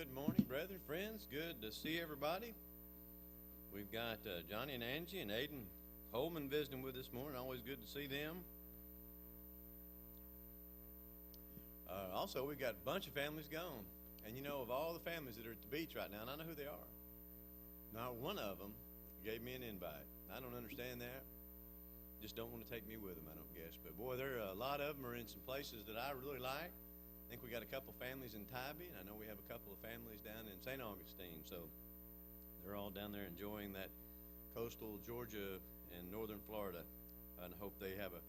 Good morning, brethren, friends. Good to see everybody. We've got Johnny and Angie and Aiden Holman visiting with us this morning. Always good to see them. Also, we've got a bunch of families gone. And you know, of all the families that are at the beach right now, and I know who they are, not one of them gave me an invite. I don't understand that. Just don't want to take me with them, I don't guess. But boy, there are a lot of them are in some places that I really like. I think we got a couple families in Tybee, and I know we have a couple of families down in St. Augustine. So they're all down there enjoying that coastal Georgia and northern Florida, and I hope they have a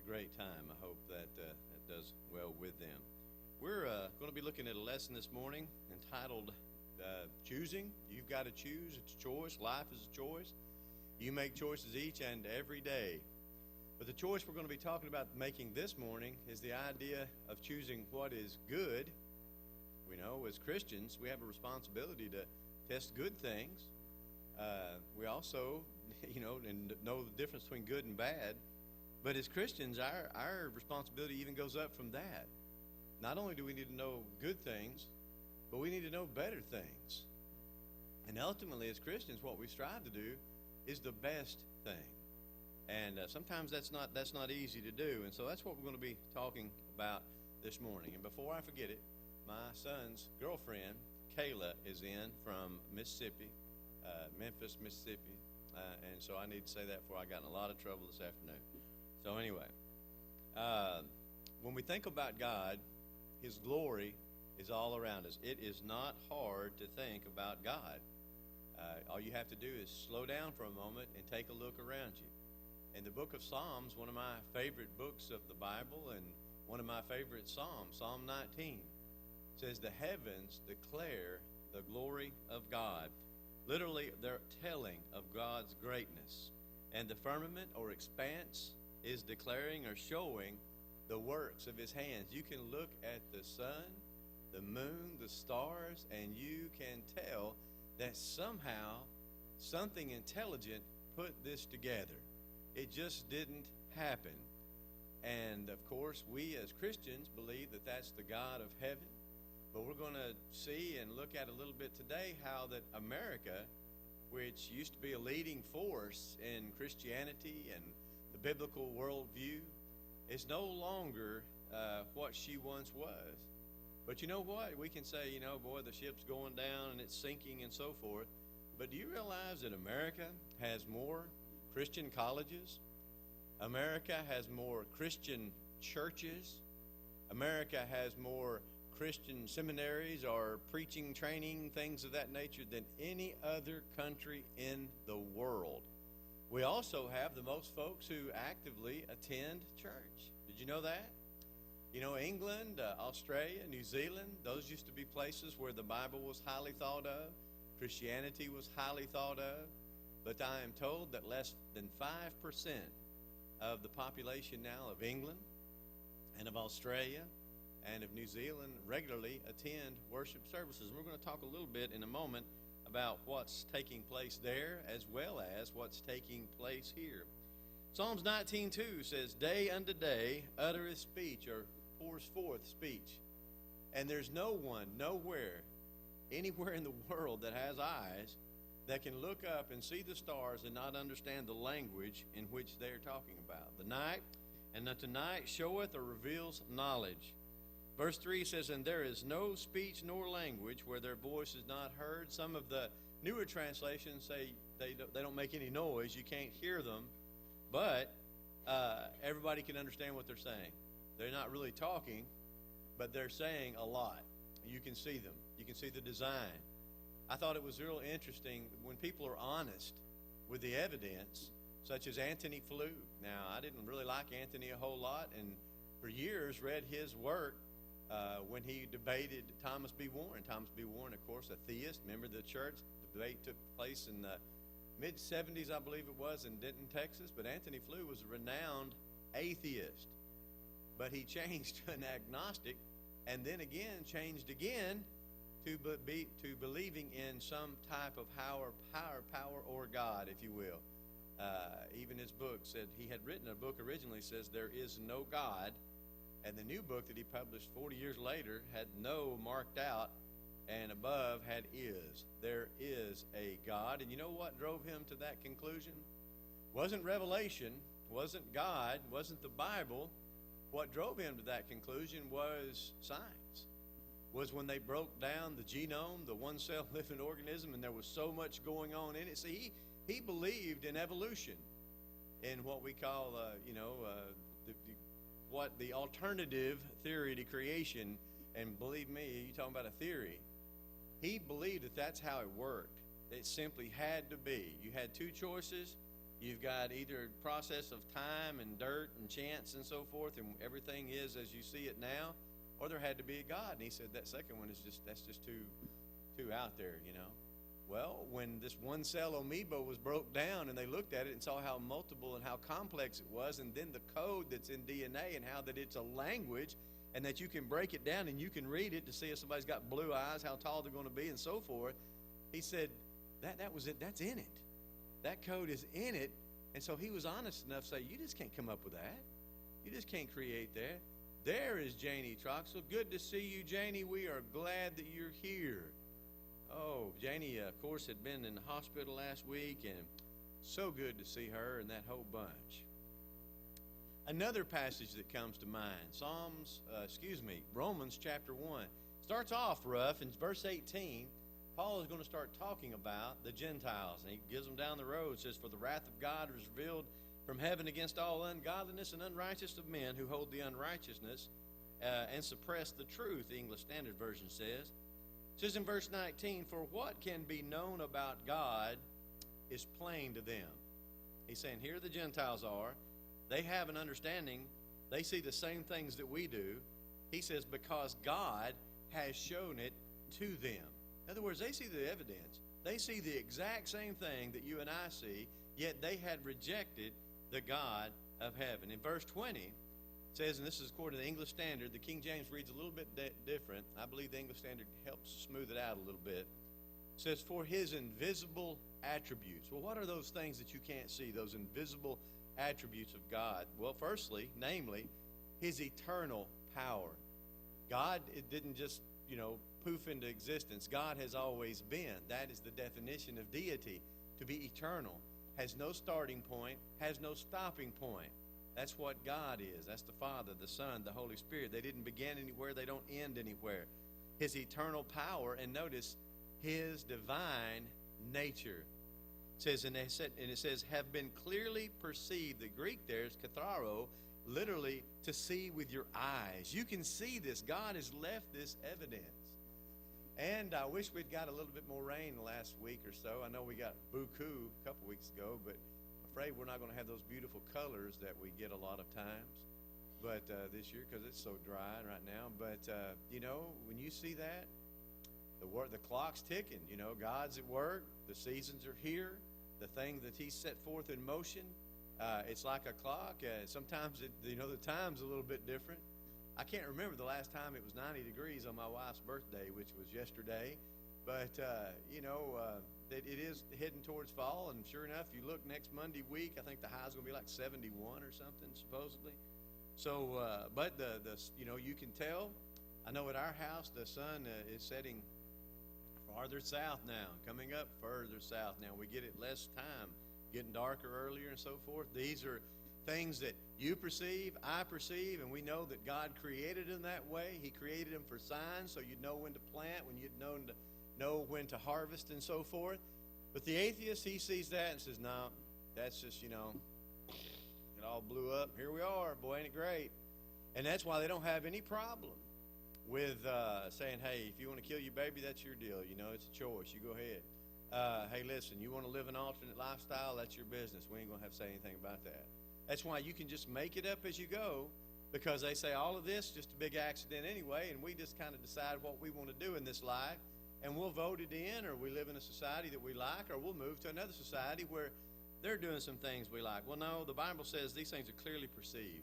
great time. I hope that that does well with them. We're going to be looking at a lesson this morning entitled Choosing. You've got to choose. It's a choice. Life is a choice. You make choices each and every day. But the choice we're going to be talking about making this morning is the idea of choosing what is good. We know as Christians we have a responsibility to test good things. We also, know the difference between good and bad. But as Christians, our responsibility even goes up from that. Not only do we need to know good things, but we need to know better things. And ultimately, as Christians, what we strive to do is the best thing. And sometimes that's not easy to do. And so that's what we're going to be talking about this morning. And before I forget it, my son's girlfriend, Kayla, is in from Mississippi, Memphis, Mississippi. And so I need to say that before I got in a lot of trouble this afternoon. So anyway, when we think about God, His glory is all around us. It is not hard to think about God. All you have to do is slow down for a moment and take a look around you. In the book of Psalms, one of my favorite books of the Bible and one of my favorite Psalms, Psalm 19, says the heavens declare the glory of God. Literally, they're telling of God's greatness. And the firmament or expanse is declaring or showing the works of His hands. You can look at the sun, the moon, the stars, and you can tell that somehow something intelligent put this together. It just didn't happen. And of course, we as Christians believe that that's the God of heaven. But we're going to see and look at a little bit today how that America, which used to be a leading force in Christianity and the biblical worldview, is no longer what she once was. But you know what? We can say, boy, the ship's going down and it's sinking and so forth. But do you realize that America has more Christian colleges? America has more Christian churches. America has more Christian seminaries or preaching, training, things of that nature than any other country in the world. We also have the most folks who actively attend church. Did you know that? England, Australia, New Zealand, those used to be places where the Bible was highly thought of, Christianity was highly thought of, but I am told that less than 5% of the population now of England and of Australia and of New Zealand regularly attend worship services. And we're going to talk a little bit in a moment about what's taking place there as well as what's taking place here. Psalms 19:2 says, day unto day uttereth speech, or pours forth speech. And there's no one, nowhere, anywhere in the world that has eyes that can look up and see the stars and not understand the language in which they're talking about. The night, and unto night showeth or reveals knowledge. Verse 3 says, and there is no speech nor language where their voice is not heard. Some of the newer translations say they don't make any noise. You can't hear them. But everybody can understand what they're saying. They're not really talking, but they're saying a lot. You can see them. You can see the design. I thought it was real interesting when people are honest with the evidence, such as Anthony Flew. Now, I didn't really like Anthony a whole lot, and for years read his work when he debated Thomas B. Warren. Thomas B. Warren, of course, a theist, member of the church. The debate took place in the mid-'70s, I believe it was, in Denton, Texas. But Anthony Flew was a renowned atheist. But he changed to an agnostic, and then again changed again to believing in some type of power, or God, if you will. Even his book said, he had written a book originally says, there is no God. And the new book that he published 40 years later had no marked out and above had is. There is a God. And you know what drove him to that conclusion? Wasn't revelation, wasn't God, wasn't the Bible. What drove him to that conclusion was science. Was when they broke down the genome, the one-cell living organism, and there was so much going on in it. See, he believed in evolution, in what we call, the alternative theory to creation. And believe me, you're talking about a theory. He believed that that's how it worked. It simply had to be. You had two choices. You've got either a process of time and dirt and chance and so forth, and everything is as you see it now, or there had to be a God. And he said that second one is just too out there, you know. Well, when this one-cell amoeba was broke down and they looked at it and saw how multiple and how complex it was, and then the code that's in DNA and how that it's a language and that you can break it down and you can read it to see if somebody's got blue eyes, how tall they're going to be, and so forth, he said that was it. That's in it. That code is in it. And so he was honest enough to say, you just can't come up with that. You just can't create that. There is Janie Troxel. Good to see you, Janie. We are glad that you're here. Oh, Janie, of course, had been in the hospital last week, and so good to see her and that whole bunch. Another passage that comes to mind, Romans chapter 1. Starts off rough in verse 18. Paul is going to start talking about the Gentiles, and he gives them down the road. Says, for the wrath of God is revealed from heaven against all ungodliness and unrighteousness of men who hold the unrighteousness and suppress the truth, the English Standard Version says. It says in verse 19, for what can be known about God is plain to them. He's saying, here the Gentiles are. They have an understanding. They see the same things that we do. He says, because God has shown it to them. In other words, they see the evidence. They see the exact same thing that you and I see, yet they had rejected the God of heaven. In verse 20, it says, and this is according to the English Standard, the King James reads a little bit different. I believe the English Standard helps smooth it out a little bit. It says, for his invisible attributes. Well, what are those things that you can't see, those invisible attributes of God? Well, firstly, namely, his eternal power. God, it didn't just, poof into existence. God has always been. That is the definition of deity, to be eternal. Has no starting point, has no stopping point. That's what God is. That's the Father, the Son, the Holy Spirit. They didn't begin anywhere. They don't end anywhere. His eternal power, and notice, his divine nature. It says, and it says, have been clearly perceived. The Greek there is katharo, literally to see with your eyes. You can see this. God has left this evidence. And I wish we'd got a little bit more rain the last week or so. I know we got buku a couple weeks ago, but I'm afraid we're not going to have those beautiful colors that we get a lot of times. But this year, because it's so dry right now. But, when you see that, the clock's ticking. God's at work. The seasons are here. The thing that he's set forth in motion, it's like a clock. Sometimes, the time's a little bit different. I can't remember the last time it was 90 degrees on my wife's birthday, which was yesterday. But, it is heading towards fall. And sure enough, you look next Monday week, I think the high's going to be like 71 or something, supposedly. So, but you can tell. I know at our house, the sun is setting farther south now, coming up further south now. We get it less time, getting darker earlier and so forth. These are things that you perceive, I perceive, and we know that God created them that way. He created them for signs, so you'd know when to plant, when you'd know when to harvest and so forth. But the atheist, he sees that and says, no, that's just, it all blew up. Here we are. Boy, ain't it great? And that's why they don't have any problem with saying, hey, if you want to kill your baby, that's your deal. It's a choice. You go ahead. Hey, listen, you want to live an alternate lifestyle, that's your business. We ain't going to have to say anything about that. That's why you can just make it up as you go, because they say all of this is just a big accident anyway, and we just kind of decide what we want to do in this life, and we'll vote it in, or we live in a society that we like, or we'll move to another society where they're doing some things we like. Well, no, the Bible says these things are clearly perceived.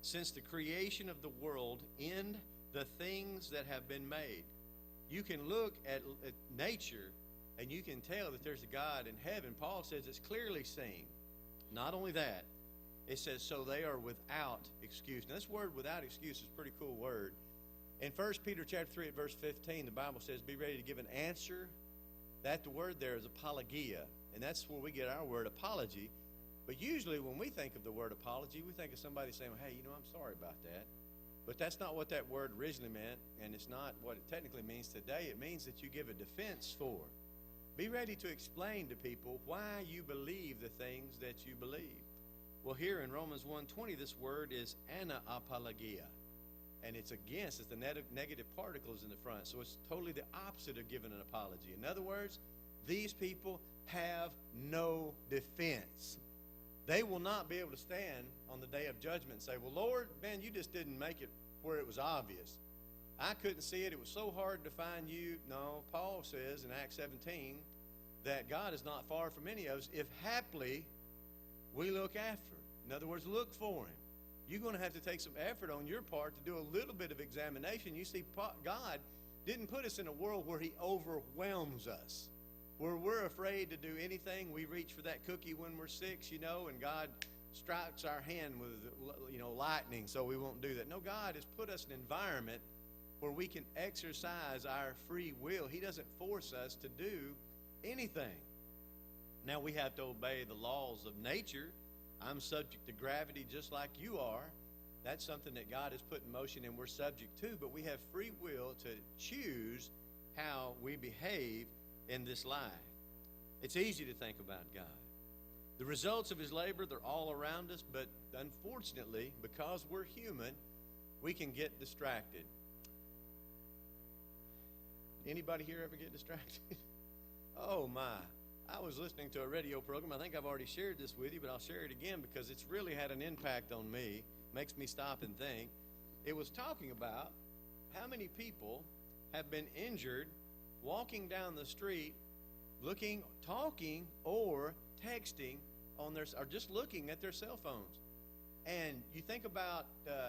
Since the creation of the world in the things that have been made. You can look at nature, and you can tell that there's a God in heaven. Paul says it's clearly seen. Not only that, it says, so they are without excuse. Now, this word without excuse is a pretty cool word. In 1 Peter chapter 3 at verse 15, the Bible says, be ready to give an answer. That the word there is apologia, and that's where we get our word apology. But usually when we think of the word apology, we think of somebody saying, hey, I'm sorry about that. But that's not what that word originally meant, and it's not what it technically means today. It means that you give a defense for. Be ready to explain to people why you believe the things that you believe. Well, here in Romans 1:20, this word is anapologia. And it's against, it's the negative particles in the front. So it's totally the opposite of giving an apology. In other words, these people have no defense. They will not be able to stand on the day of judgment and say, well, Lord, man, you just didn't make it where it was obvious. I couldn't see it. It was so hard to find you. No, Paul says in Acts 17 that God is not far from any of us if haply we look after him. In other words, look for him. You're going to have to take some effort on your part to do a little bit of examination. You see, God didn't put us in a world where he overwhelms us, where we're afraid to do anything. We reach for that cookie when we're 6, and God strikes our hand with, lightning, so we won't do that. No, God has put us in an environment where we can exercise our free will. He doesn't force us to do anything. Now, we have to obey the laws of nature. I'm subject to gravity just like you are. That's something that God has put in motion and we're subject to, but we have free will to choose how we behave in this life. It's easy to think about God. The results of his labor, they're all around us, but unfortunately, because we're human, we can get distracted. Anybody here ever get distracted? Oh my. I was listening to a radio program. I think I've already shared this with you, but I'll share it again because it's really had an impact on me. Makes me stop and think. It was talking about how many people have been injured walking down the street, talking, or texting on their, or just looking at their cell phones. And you think about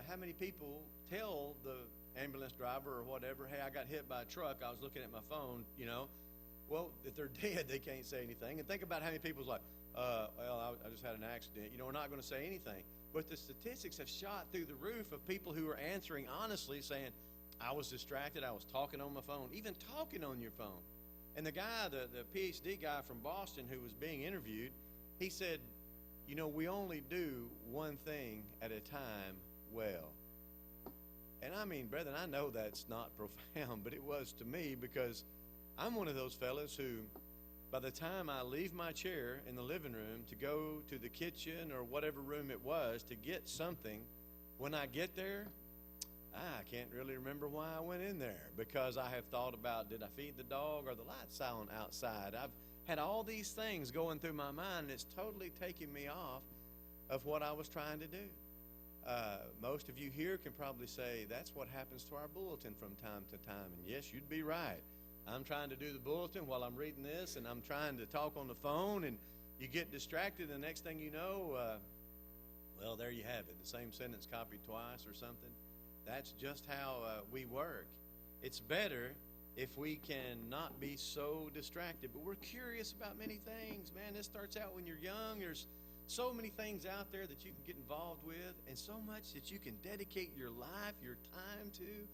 how many people tell the ambulance driver or whatever, hey, I got hit by a truck. I was looking at my phone, Well, if they're dead, they can't say anything. And think about how many people's like, I just had an accident. We're not going to say anything. But the statistics have shot through the roof of people who are answering honestly, saying, I was distracted. I was talking on my phone, even talking on your phone. And the guy, the PhD guy from Boston who was being interviewed, he said, we only do one thing at a time well. And I mean, brethren, I know that's not profound, but it was to me because I'm one of those fellas who, by the time I leave my chair in the living room to go to the kitchen or whatever room it was to get something, when I get there, I can't really remember why I went in there because I have thought about, did I feed the dog or the lights on outside? I've had all these things going through my mind, and it's totally taking me off of what I was trying to do. Most of you here can probably say that's what happens to our bulletin from time to time, and yes, you'd be right. I'm trying to do the bulletin while I'm reading this, and I'm trying to talk on the phone, and you get distracted, and the next thing you know, well, there you have it, the same sentence copied twice or something. That's just how we work. It's better if we can not be so distracted, but we're curious about many things. Man, this starts out when you're young. There's so many things out there that you can get involved with, and so much that you can dedicate your life, your time to.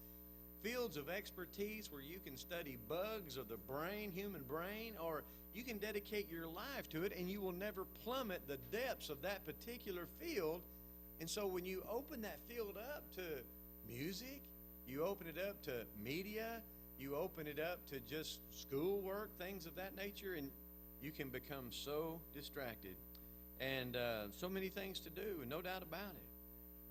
Fields of expertise where you can study bugs of the brain, human brain, or you can dedicate your life to it and you will never plummet the depths of that particular field. And so when you open that field up to music, you open it up to media, you open it up to just schoolwork, things of that nature, and you can become so distracted. And so many things to do, and no doubt about it.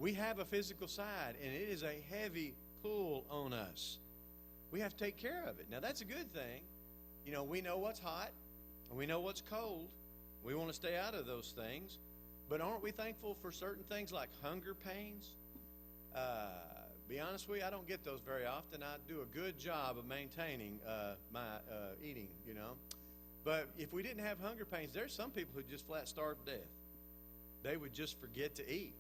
We have a physical side, and it is a heavy pull on us. We have to take care of it. Now, that's a good thing. We know what's hot, and we know what's cold. We want to stay out of those things. But aren't we thankful for certain things like hunger pains? Be honest with you, I don't get those very often. I do a good job of maintaining my eating, But if we didn't have hunger pains, there's some people who just flat starve to death. They would just forget to eat.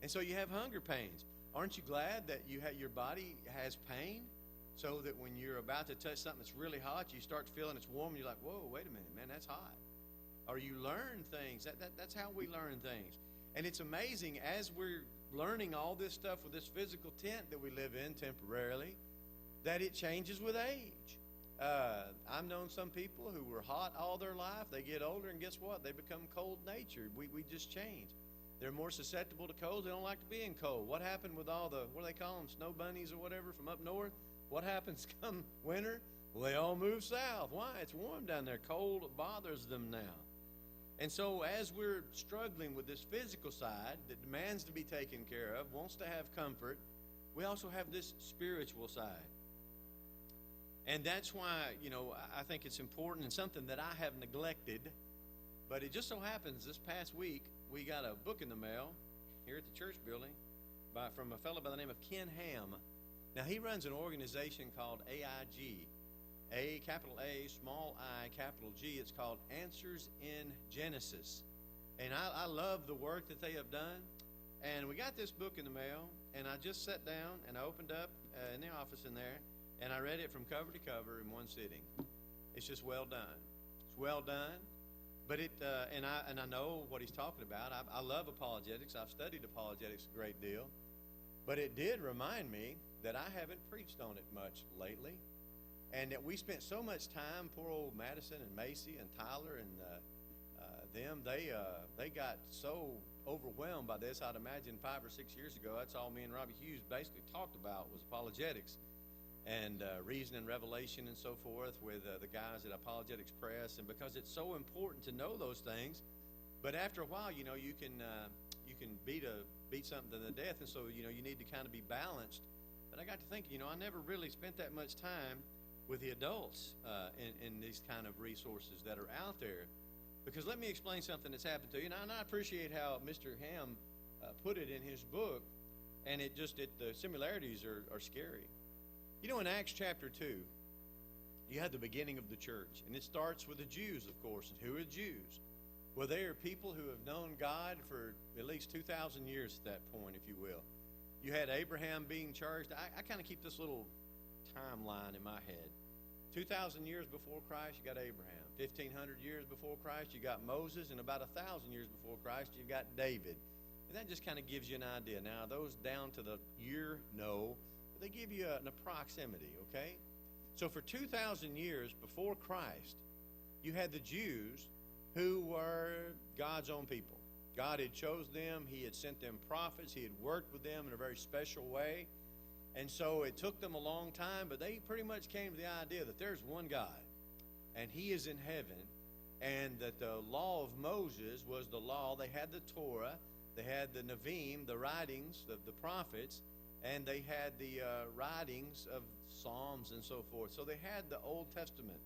And so you have hunger pains. Aren't you glad that your body has pain so that when you're about to touch something that's really hot, you start feeling it's warm, and you're like, whoa, wait a minute, man, that's hot. Or you learn things. That's how we learn things. And it's amazing as we're learning all this stuff with this physical tent that we live in temporarily, that it changes with age. I've known some people who were hot all their life. They get older, and guess what? They become cold-natured. We just change. They're more susceptible to cold. They don't like to be in cold. What happened with all the, what do they call them, snow bunnies or whatever from up north? What happens come winter? Well, they all move south. Why? It's warm down there. Cold bothers them now. And so as we're struggling with this physical side that demands to be taken care of, wants to have comfort, we also have this spiritual side. And that's why, I think it's important and something that I have neglected. But it just so happens this past week, we got a book in the mail here at the church building from a fellow by the name of Ken Ham. Now, he runs an organization called AIG. A, capital A, small I, capital G. It's called Answers in Genesis. And I love the work that they have done. And we got this book in the mail, and I just sat down and I opened up in the office in there, and I read it from cover to cover in one sitting. It's just well done. It's well done. But and I know what he's talking about. I love apologetics. I've studied apologetics a great deal. But it did remind me that I haven't preached on it much lately. And that we spent so much time, poor old Madison and Macy and Tyler and they got so overwhelmed by this. I'd imagine 5 or 6 years ago, that's all me and Robbie Hughes basically talked about was apologetics and reason and revelation and so forth with the guys at Apologetics Press. And because it's so important to know those things, but after a while, you can beat something to death, and so you need to kind of be balanced. But I got to thinking, I never really spent that much time with the adults in these kind of resources that are out there. Because let me explain something that's happened to you. And I appreciate how Mr. Ham put it in his book, and the similarities are scary. In Acts chapter 2, you have the beginning of the church, and it starts with the Jews, of course. And who are Jews? Well, they are people who have known God for at least 2,000 years at that point, if you will. You had Abraham being charged. I kind of keep this little timeline in my head. 2,000 years before Christ, you got Abraham. 1,500 years before Christ, you got Moses. And about 1,000 years before Christ, you've got David. And that just kind of gives you an idea. Now, those down to the year, no. But they give you an approximity, okay? So for 2,000 years before Christ, you had the Jews who were God's own people. God had chose them. He had sent them prophets. He had worked with them in a very special way. And so it took them a long time, but they pretty much came to the idea that there's one God, and He is in heaven, and that the law of Moses was the law. They had the Torah, they had the Nevi'im, the writings of the prophets, and they had the writings of Psalms and so forth. So they had the Old Testament,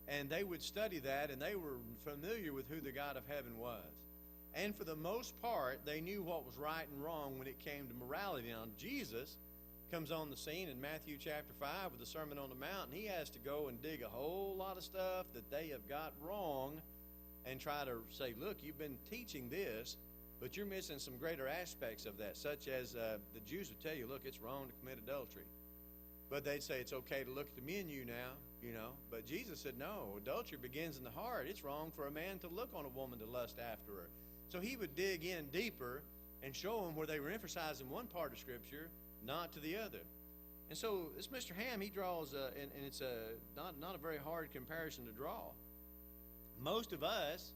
and they would study that, and they were familiar with who the God of heaven was. And for the most part, they knew what was right and wrong when it came to morality. Now, Jesus comes on the scene in Matthew chapter 5 with the Sermon on the Mount, and he has to go and dig a whole lot of stuff that they have got wrong and try to say, look, you've been teaching this, but you're missing some greater aspects of that, such as the Jews would tell you, look, it's wrong to commit adultery. But they'd say it's okay to look at the menu now, But Jesus said, no, adultery begins in the heart. It's wrong for a man to look on a woman to lust after her. So he would dig in deeper and show them where they were emphasizing one part of Scripture, not to the other. And so this Mr. Ham, he draws, and it's not a very hard comparison to draw. Most of us,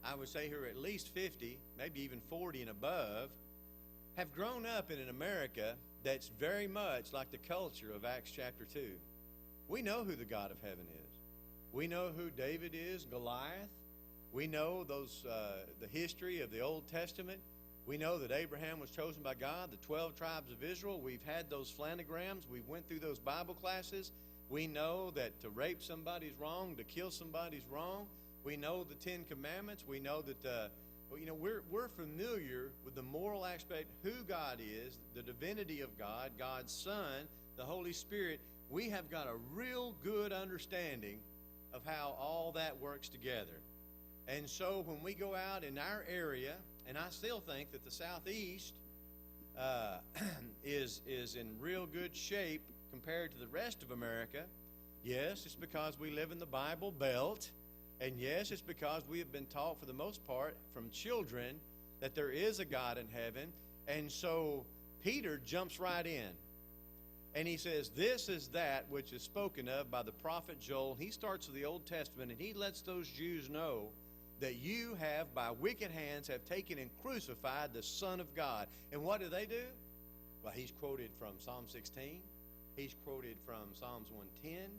I would say who are at least 50, maybe even 40 and above, have grown up in an America that's very much like the culture of Acts chapter 2. We know who the God of heaven is. We know who David is, Goliath. We know the history of the Old Testament. We know that Abraham was chosen by God, the 12 tribes of Israel. We've had those flanograms. We went through those Bible classes. We know that to rape somebody's wrong, to kill somebody's wrong. We know the 10 Commandments. We know that we're familiar with the moral aspect, who God is, the divinity of God, God's Son, the Holy Spirit. We have got a real good understanding of how all that works together. And so when we go out in our area, and I still think that the Southeast is in real good shape compared to the rest of America. Yes, it's because we live in the Bible Belt. And yes, it's because we have been taught for the most part from children that there is a God in heaven. And so Peter jumps right in. And he says, this is that which is spoken of by the prophet Joel. He starts with the Old Testament, and he lets those Jews know that you have, by wicked hands, have taken and crucified the Son of God. And what do? Well, he's quoted from Psalm 16. He's quoted from Psalms 110.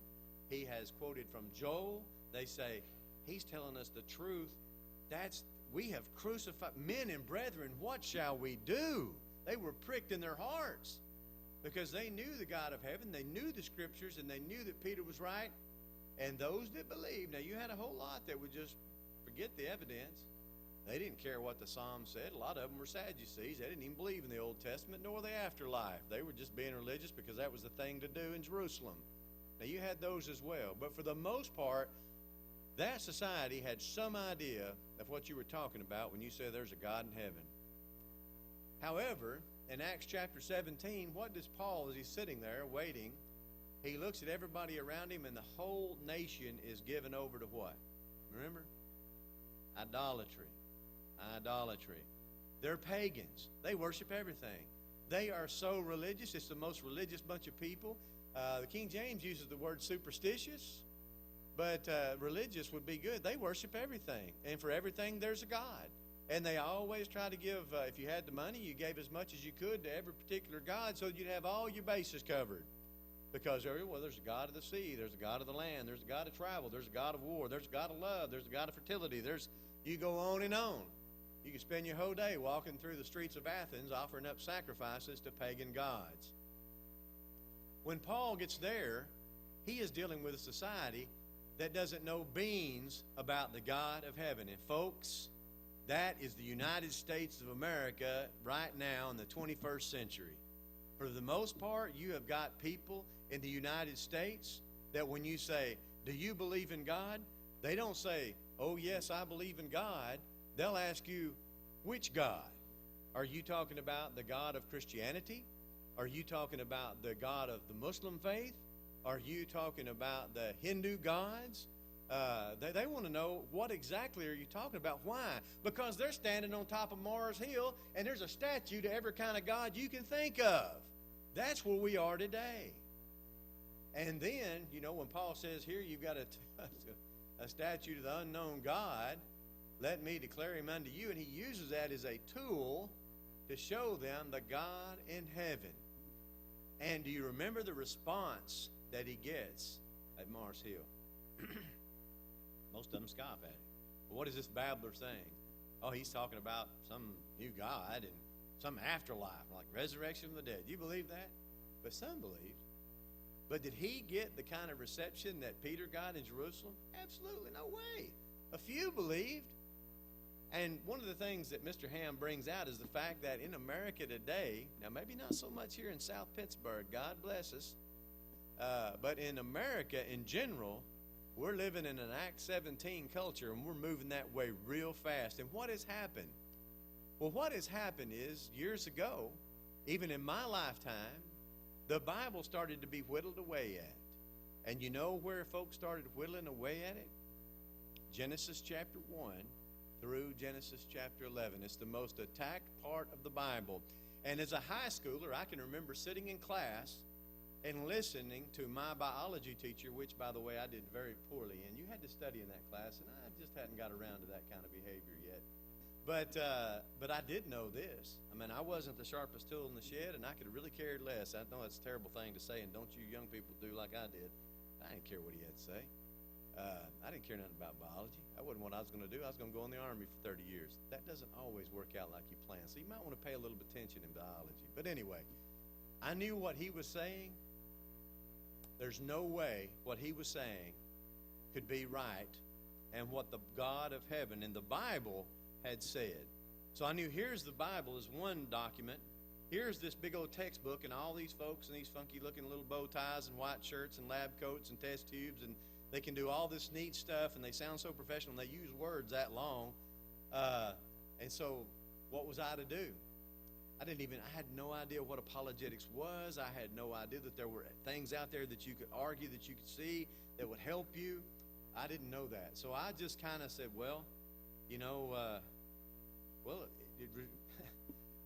He has quoted from Joel. They say, he's telling us the truth. We have crucified. Men and brethren, what shall we do? They were pricked in their hearts because they knew the God of heaven. They knew the Scriptures, and they knew that Peter was right. And those that believed, now you had a whole lot that would just forget the evidence. They didn't care what the Psalms said. A lot of them were Sadducees. They didn't even believe in the Old Testament nor the afterlife. They were just being religious because that was the thing to do in Jerusalem. Now you had those as well. But for the most part, that society had some idea of what you were talking about when you said there's a God in heaven. However, in Acts chapter 17, what does Paul, as he's sitting there waiting, he looks at everybody around him, and the whole nation is given over to what? Remember? Idolatry. Idolatry. They're pagans. They worship everything. They are so religious. It's the most religious bunch of people. The King James uses the word superstitious, but religious would be good. They worship everything, and for everything there's a God. And they always try to give, if you had the money, you gave as much as you could to every particular God so you'd have all your bases covered. Because, well, there's a God of the sea, there's a God of the land, there's a God of travel, there's a God of war, there's a God of love, there's a God of fertility. You go on and on. You can spend your whole day walking through the streets of Athens offering up sacrifices to pagan gods. When Paul gets there, he is dealing with a society that doesn't know beans about the God of heaven. And folks, that is the United States of America right now in the 21st century. For the most part, you have got people in the United States that when you say, do you believe in God? They don't say, oh, yes, I believe in God. They'll ask you, which God? Are you talking about the God of Christianity? Are you talking about the God of the Muslim faith? Are you talking about the Hindu gods? They want to know, what exactly are you talking about? Why? Because they're standing on top of Mars Hill, and there's a statue to every kind of God you can think of. That's where we are today. And then, when Paul says here, you've got a statue to the unknown God, let me declare him unto you. And he uses that as a tool to show them the God in heaven. And do you remember the response that he gets at Mars Hill? Most of them scoff at him. But what is this babbler saying? Oh, he's talking about some new God and some afterlife, like resurrection from the dead. Do you believe that? But some believed. But did he get the kind of reception that Peter got in Jerusalem? Absolutely no way. A few believed. And one of the things that Mr. Ham brings out is the fact that in America today, now maybe not so much here in South Pittsburgh, God bless us, but in America in general, we're living in an Act 17 culture, and we're moving that way real fast. And what has happened? Well, what has happened is, years ago, even in my lifetime, the Bible started to be whittled away at. And you know where folks started whittling away at it? Genesis chapter 1 through Genesis chapter 11. It's the most attacked part of the Bible. And as a high schooler, I can remember sitting in class and listening to my biology teacher, which, by the way, I did very poorly in. You had to study in that class, and I just hadn't got around to that kind of behavior yet. But I did know this. I mean, I wasn't the sharpest tool in the shed, and I could have really cared less. I know it's a terrible thing to say, and don't you young people do like I did. I didn't care what he had to say. I didn't care nothing about biology. That wasn't what I was going to do. I was going to go in the Army for 30 years. That doesn't always work out like you plan. So you might want to pay a little attention in biology. But anyway, I knew what he was saying. There's no way what he was saying could be right and what the God of heaven in the Bible had said. So I knew here's the Bible as one document. Here's this big old textbook and all these folks and these funky looking little bow ties and white shirts and lab coats and test tubes, and they can do all this neat stuff, and they sound so professional, and they use words that long. And so what was I to do? I had no idea what apologetics was. I had no idea that there were things out there that you could argue, that you could see, that would help you. I didn't know that. So I just kind of said,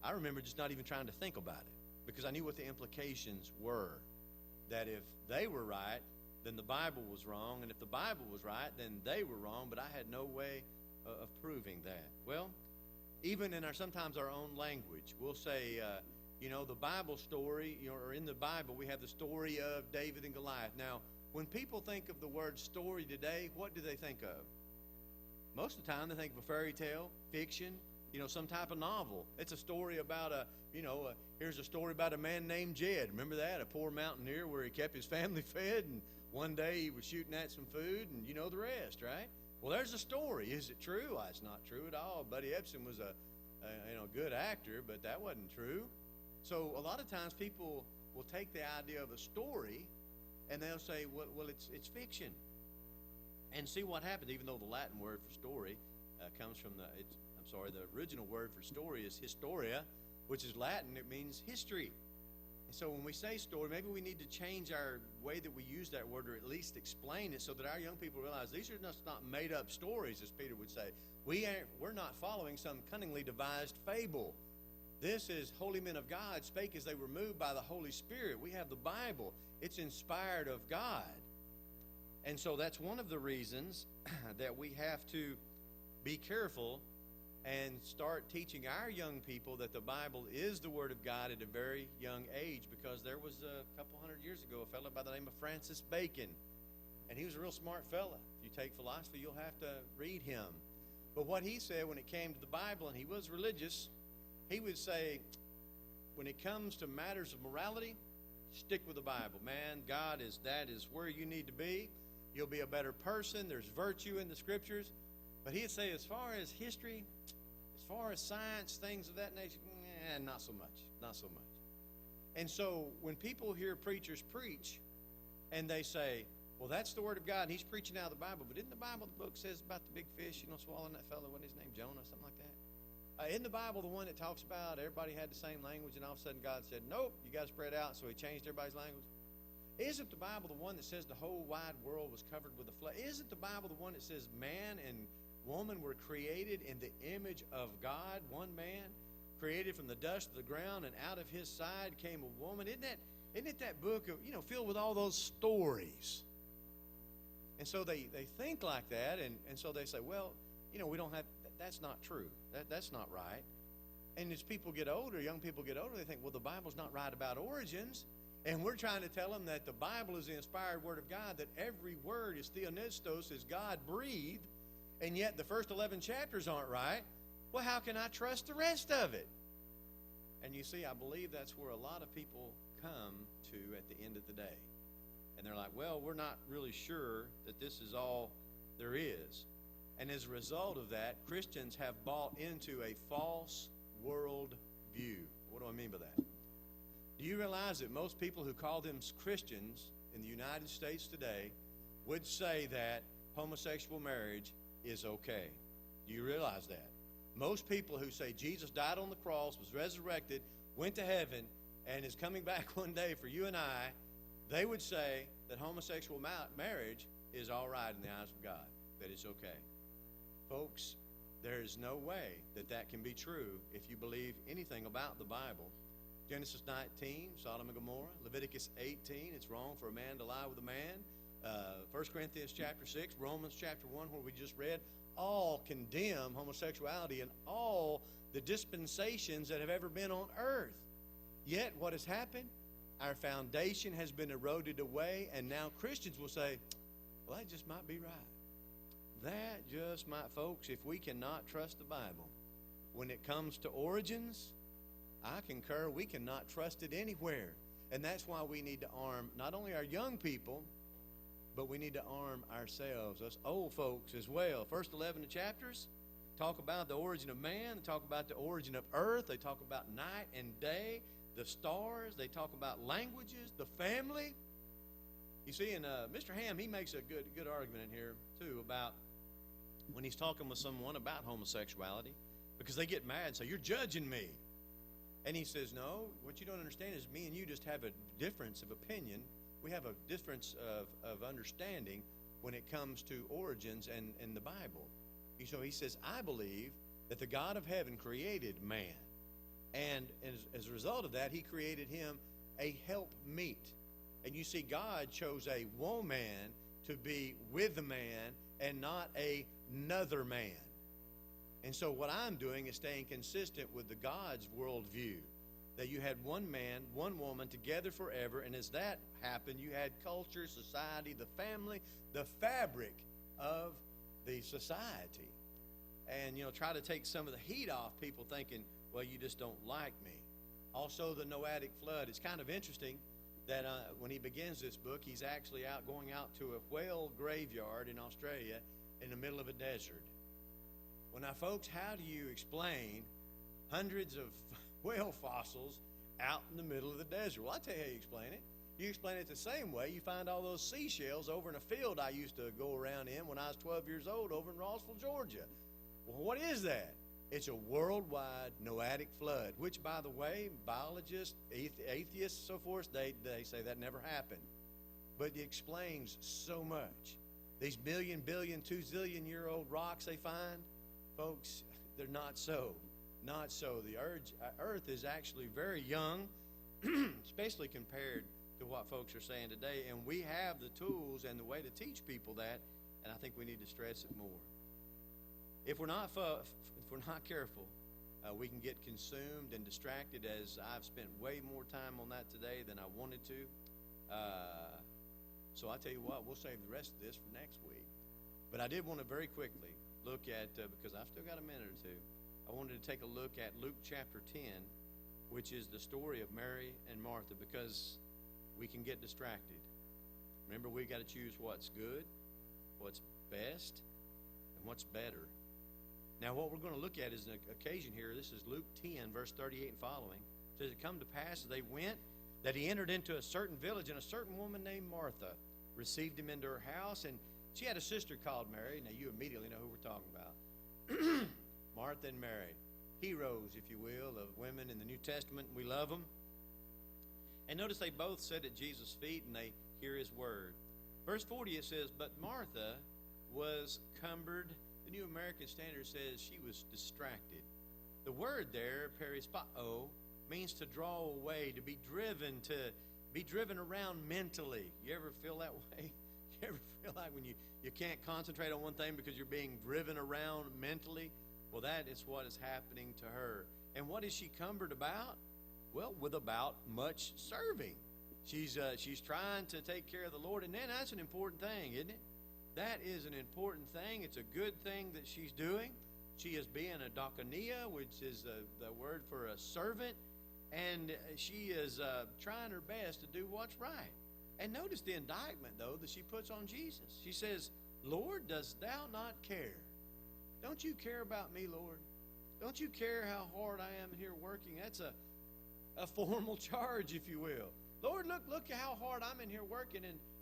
I remember just not even trying to think about it because I knew what the implications were. That if they were right, then the Bible was wrong, and if the Bible was right, then they were wrong, but I had no way of proving that. Well, even in sometimes our own language, we'll say, the Bible story, or in the Bible, we have the story of David and Goliath. Now, when people think of the word story today, what do they think of? Most of the time, they think of a fairy tale, fiction, some type of novel. It's a story about here's a story about a man named Jed. Remember that? A poor mountaineer where he kept his family fed, and one day he was shooting at some food, and you know the rest, right? Well, there's a story. Is it true? Well, it's not true at all. Buddy Ebsen was a good actor, but that wasn't true. So a lot of times people will take the idea of a story, and they'll say, well, it's fiction. And see what happens, even though the Latin word for story comes from the original word for story is historia, which is Latin. It means history. And so when we say story, maybe we need to change our way that we use that word, or at least explain it so that our young people realize these are just not made-up stories, as Peter would say. We're not following some cunningly devised fable. This is holy men of God spake as they were moved by the Holy Spirit. We have the Bible. It's inspired of God. And so that's one of the reasons that we have to be careful and start teaching our young people that the Bible is the Word of God at a very young age, because there was a couple hundred years ago a fellow by the name of Francis Bacon, and he was a real smart fella. If you take philosophy, you'll have to read him. But what he said when it came to the Bible, and he was religious, he would say, when it comes to matters of morality, stick with the Bible. Man, that is where you need to be. You'll be a better person. There's virtue in the Scriptures. But he'd say, as far as history, as far as science, things of that nature, not so much. Not so much. And so when people hear preachers preach, and they say, well, that's the Word of God, and he's preaching out of the Bible, but in the Bible, the book says about the big fish, swallowing that fellow, what's his name, Jonah, something like that. In the Bible, the one that talks about everybody had the same language, and all of a sudden God said, nope, you got to spread out, so he changed everybody's language. Isn't the Bible the one that says the whole wide world was covered with the flood? Isn't the Bible the one that says man and woman were created in the image of God, one man, created from the dust of the ground, and out of his side came a woman? Isn't it that book of, filled with all those stories? And so they think like that, and so they say, well, we don't have, that's not true. That's not right. And as people get older, young people get older, they think, well, the Bible's not right about origins. And we're trying to tell them that the Bible is the inspired Word of God, that every word is theonistos, is God-breathed, and yet the first 11 chapters aren't right. Well, how can I trust the rest of it? And you see, I believe that's where a lot of people come to at the end of the day. And they're like, well, we're not really sure that this is all there is. And as a result of that, Christians have bought into a false world view. What do I mean by that? Do you realize that most people who call them Christians in the United States today would say that homosexual marriage is okay? Do you realize that? Most people who say Jesus died on the cross, was resurrected, went to heaven, and is coming back one day for you and I, they would say that homosexual marriage is all right in the eyes of God, that it's okay. Folks, there is no way that can be true if you believe anything about the Bible. Genesis 19, Sodom and Gomorrah. Leviticus 18, it's wrong for a man to lie with a man. 1 Corinthians chapter 6, Romans chapter 1, where we just read, all condemn homosexuality in all the dispensations that have ever been on earth. Yet what has happened? Our foundation has been eroded away, and now Christians will say, well, that just might be right. That just might, folks, if we cannot trust the Bible when it comes to origins, I concur, we cannot trust it anywhere. And that's why we need to arm not only our young people, but we need to arm ourselves, us old folks as well. First 11 chapters talk about the origin of man, they talk about the origin of earth, they talk about night and day, the stars, they talk about languages, the family. You see, and Mr. Ham, he makes a good argument in here, too, about when he's talking with someone about homosexuality, because they get mad and say, you're judging me. And he says, no, what you don't understand is me and you just have a difference of opinion. We have a difference of understanding when it comes to origins and the Bible. So he says, I believe that the God of heaven created man. And as a result of that, he created him a helpmeet. And you see, God chose a woman to be with the man and not another man. And so what I'm doing is staying consistent with the God's worldview, that you had one man, one woman together forever, and as that happened, you had culture, society, the family, the fabric of the society. And, try to take some of the heat off people thinking, well, you just don't like me. Also, the Noahic flood. It's kind of interesting that when he begins this book, he's actually going out to a whale graveyard in Australia in the middle of a desert. Well, now, folks, how do you explain hundreds of whale fossils out in the middle of the desert? Well, I'll tell you how you explain it. You explain it the same way. You find all those seashells over in a field I used to go around in when I was 12 years old over in Rossville, Georgia. Well, what is that? It's a worldwide Noahic flood, which, by the way, biologists, atheists, so forth, they say that never happened. But it explains so much. These million, billion, 2 zillion-year-old rocks they find, folks, they're not so. Not so. The Earth is actually very young, especially compared to what folks are saying today. And we have the tools and the way to teach people that, and I think we need to stress it more. If we're not careful, we can get consumed and distracted, as I've spent way more time on that today than I wanted to. So I tell you what, we'll save the rest of this for next week. But I did want to very quickly look at, because I've still got a minute or two, I wanted to take a look at Luke chapter 10, which is the story of Mary and Martha, because we can get distracted. Remember, we've got to choose what's good, what's best, and what's better. Now, what we're going to look at is an occasion here. This is Luke 10, verse 38 and following. It says, it come to pass as they went, that he entered into a certain village, and a certain woman named Martha received him into her house. And she had a sister called Mary. Now, you immediately know who we're talking about. Martha and Mary, heroes, if you will, of women in the New Testament. We love them. And notice they both sit at Jesus' feet, and they hear his word. Verse 40, it says, but Martha was cumbered. The New American Standard says she was distracted. The word there, perispao, means to draw away, to be driven around mentally. You ever feel that way? You ever feel like when you can't concentrate on one thing because you're being driven around mentally? Well, that is what is happening to her. And what is she cumbered about? Well, with about much serving. She's trying to take care of the Lord, and then that's an important thing, isn't it? That is an important thing. It's a good thing that she's doing. She is being a diakonia, which is the word for a servant, and she is trying her best to do what's right. And notice the indictment, though, that she puts on Jesus. She says, Lord, dost thou not care? Don't you care about me, Lord? Don't you care how hard I am here working? That's a formal charge, if you will. Lord, look how hard I'm in here working,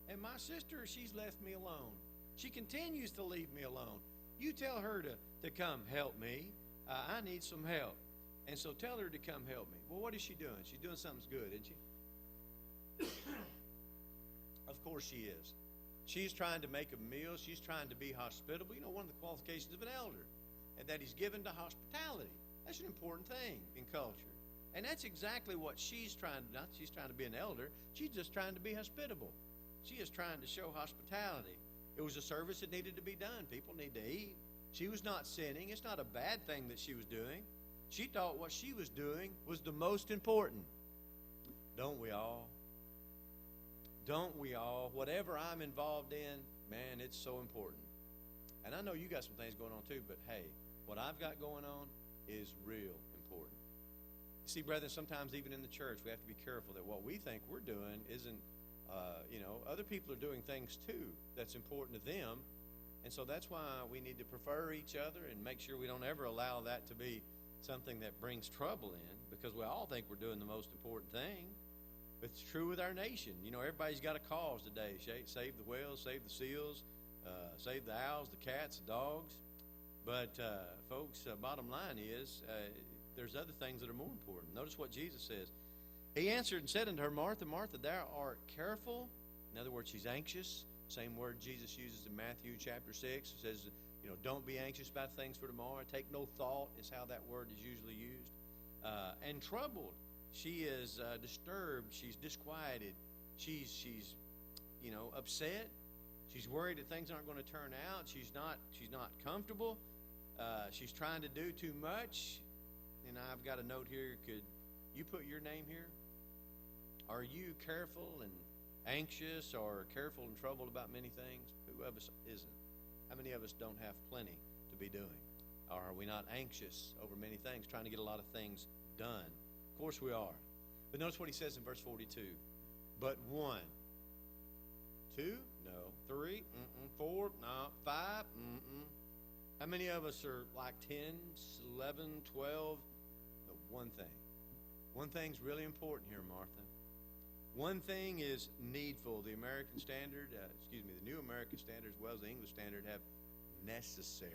and my sister, she's left me alone. She continues to leave me alone. You tell her to come help me. I need some help. And so tell her to come help me. Well, what is she doing? She's doing something good, isn't she? Of course she is. She's trying to make a meal. She's trying to be hospitable. You know, one of the qualifications of an elder, and that he's given to hospitality. That's an important thing in culture. And that's exactly what she's trying to do. Not she's trying to be an elder. She's just trying to be hospitable. She is trying to show hospitality. It was a service that needed to be done. People need to eat. She was not sinning. It's not a bad thing that she was doing. She thought what she was doing was the most important. Don't we all? Don't we all? Whatever I'm involved in, man, it's so important. And I know you got some things going on too, but hey, what I've got going on is real important. See, brethren, sometimes even in the church, we have to be careful that what we think we're doing isn't, other people are doing things too that's important to them. And so that's why we need to prefer each other and make sure we don't ever allow that to be something that brings trouble in, because we all think we're doing the most important thing. It's true with our nation. You know, everybody's got a cause today. Save the whales, save the seals, save the owls, the cats, the dogs. But, folks, bottom line is there's other things that are more important. Notice what Jesus says. He answered and said unto her, Martha, Martha, thou art careful. In other words, she's anxious. Same word Jesus uses in Matthew chapter 6. It says, don't be anxious about things for tomorrow. Take no thought is how that word is usually used. and troubled. She is disturbed. She's disquieted. She's upset. She's worried that things aren't going to turn out. She's not comfortable. She's trying to do too much. And I've got a note here. Could you put your name here? Are you careful and anxious or careful and troubled about many things? Who of us isn't? How many of us don't have plenty to be doing? Or are we not anxious over many things, trying to get a lot of things done? Of course we are. But notice what he says in verse 42. But one. Two? No. Three? Four? No. Five? How many of us are like 10, 11, 12? No, one thing. One thing's really important here, Martha. One thing is needful. The American Standard, the New American Standard as well as the English Standard have necessary.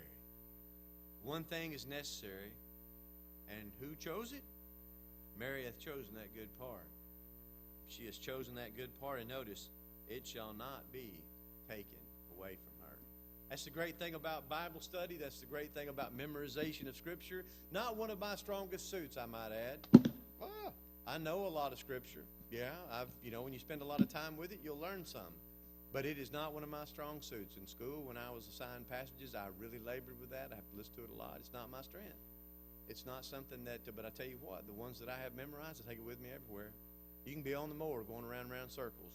One thing is necessary. And who chose it? Mary hath chosen that good part. She has chosen that good part, and notice, it shall not be taken away from her. That's the great thing about Bible study. That's the great thing about memorization of Scripture. Not one of my strongest suits, I might add. I know a lot of Scripture. Yeah, when you spend a lot of time with it, you'll learn some. But it is not one of my strong suits. In school, when I was assigned passages, I really labored with that. I have to listen to it a lot. It's not my strength. It's not something that, but I tell you what, the ones that I have memorized, I take it with me everywhere. You can be on the mower going around circles,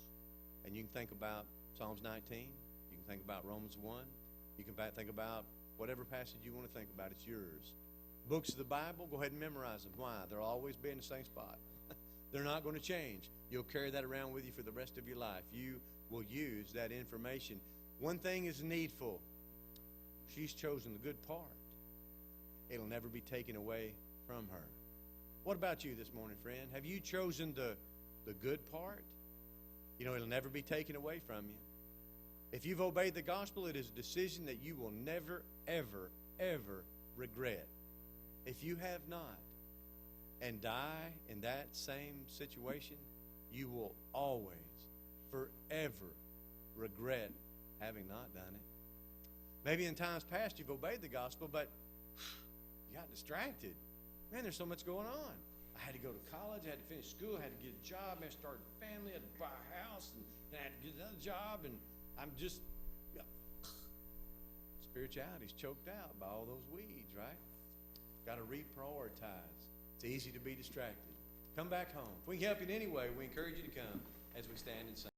and you can think about Psalms 19. You can think about Romans 1. You can think about whatever passage you want to think about. It's yours. Books of the Bible, go ahead and memorize them. Why? They'll always be in the same spot. They're not going to change. You'll carry that around with you for the rest of your life. You will use that information. One thing is needful. She's chosen the good part. It'll never be taken away from her. What about you this morning, friend? Have you chosen the good part? It'll never be taken away from you. If you've obeyed the gospel, it is a decision that you will never, ever, ever regret. If you have not, and die in that same situation, you will always, forever regret having not done it. Maybe in times past you've obeyed the gospel, but you got distracted. Man, there's so much going on. I had to go to college, I had to finish school, I had to get a job, I had to start a family, I had to buy a house, and then I had to get another job, and I'm just, spirituality's choked out by all those weeds, right? Got to reprioritize. It's easy to be distracted. Come back home. If we can help you in any way, we encourage you to come as we stand and sing.